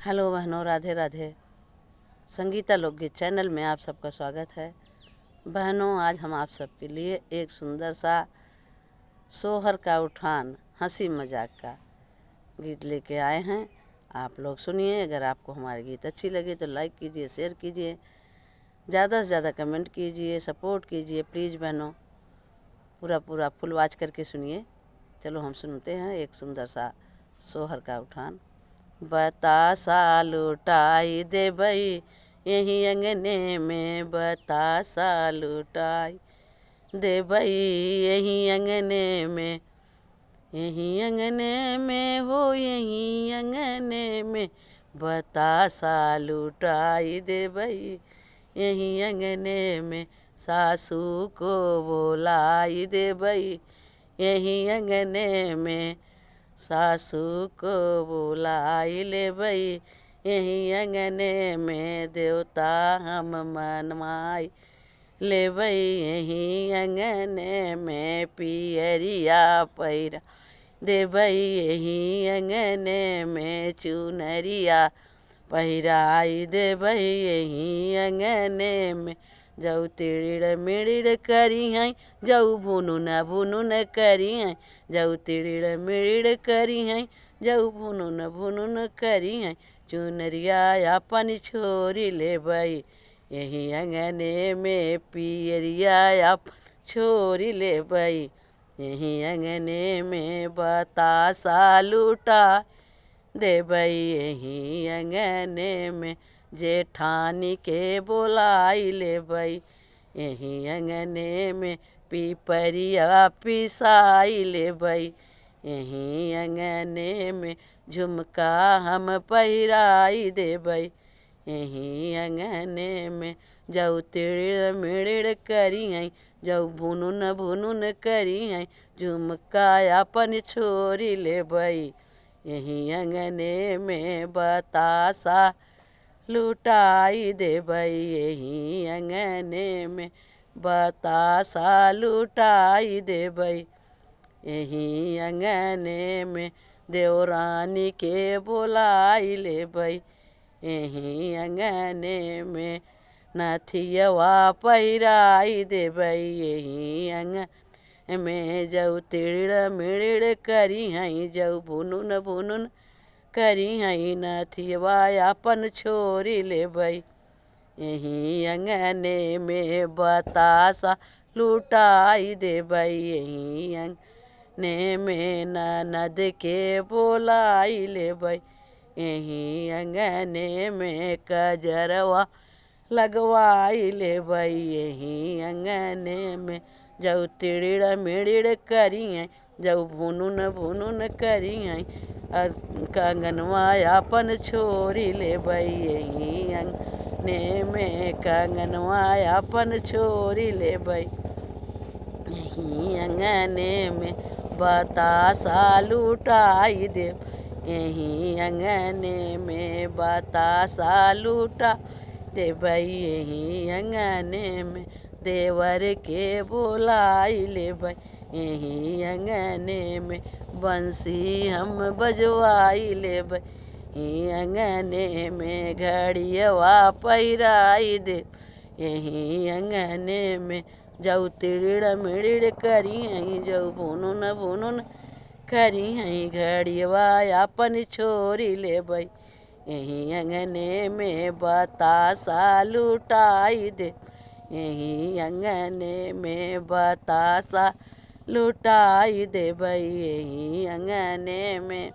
Hello बहनों, राधे राधे। संगीता लोकगीत channel में आप सबका स्वागत है। बहनों, आज हम आप सबके लिए एक सुंदर सा सोहर का उठान हंसी मजाक का गीत लेके आए हैं। आप लोग सुनिए। अगर आपको हमारे गीत अच्छी लगे तो लाइक कीजिए, शेयर कीजिए, ज़्यादा से ज़्यादा कमेंट कीजिए, सपोर्ट कीजिए प्लीज़ बहनों। पूरा फुल वॉच करके सुनिए। चलो हम सुनते हैं एक सुंदर सा सोहर का उठान। बतासा लुटाई दे भई यहीं अंगने में, बतासा लुटाई दे भई यहीं अंगने में, यहीं अंगने में हो यहीं अंगने में, बतासा लुटाई दे भई यहीं अंगने में, सासू को बुलाई दे भई यहीं अंगने में, सासू को बुलाई ले भई यहीं अंगने में, देवता हम मनमाई ले भई यहीं अंगने में, पियरिया पैरा दे भई यहीं अंगने में, चुनरिया पहिराई दे भई यहीं अंगने में, जऊ तिड़िड़ मिड़िड़ करी हैं, जऊ भुनुन भुनुन करी हैं, जऊ तिड़िड़ मिड़िड़ करी हैं, जऊ भुनुन भुनुन करी हैं, चुनरिया अपन छोरी ले भई यहीं अंगने में, पियरिया अपन छोरी ले भई यहीं अंगने में, बतासा लुटा दे भई यहीं अंगने में, जेठानी के बोलाई ले भई यहीं अंगने में, पिपरिया पिसाई ले भई यहीं अंगने में, झुमका हम पहिराई दे भई यहीं अंगने में, जऊ तिड़िड़ मिड़िड़ करी हैं, जऊ भुनुन भुनुन करी हैं, झुमका अपन छोरी ले भई यहीं अंगने में, बतासा लुटाई दे भई यहीं अंगने में, बतासा लुटाई दे भई यहीं अंगने में, देवरानी के बुलाई ले भई यहीं अंगने में, नथियवा पहिराई दे भई यहीं अंगने में, जऊ तिड़िड़ मिड़िड़ करी हैं, जऊ भुनुन भुनुन करी हैं, नथियवा अपन छोरी ले भई यहीं अंगने में, बतासा लुटाई दे भई यहीं अंगने में, ननद के बोलाई ले भई यहीं अंगने में, कजरवा लगवाई ले भई यहीं अंगने में, जऊ तिड़िड़ मिड़िड़ करी हैं, जऊ भुनुन भुनुन करी हैं, और कंगनवा अपन छोरी ले भई यहीं अंगने में, कंगनवा अपन छोरी ले भई यहीं अंगने में, बतासा लुटाई दे यहीं अंगने में, बतासा लुटा दे भई यहीं अंगने में, देवर के बोलाई ले भई यहीं अंगने में, बंसी हम बजवाई ले भई यहीं अंगने में, घड़ियवा पहिराई दे यहीं अंगने में, जऊ तिड़िड़ मिड़िड़ करी हैं, जऊ भुनुन भुनुन करी हैं, घड़ियवा अपन छोरी ले भई यहीं अंगने में, बतासा लुटाई दे यहीं अंगने में, बतासा लुटाई दे भई यहीं अंगने में।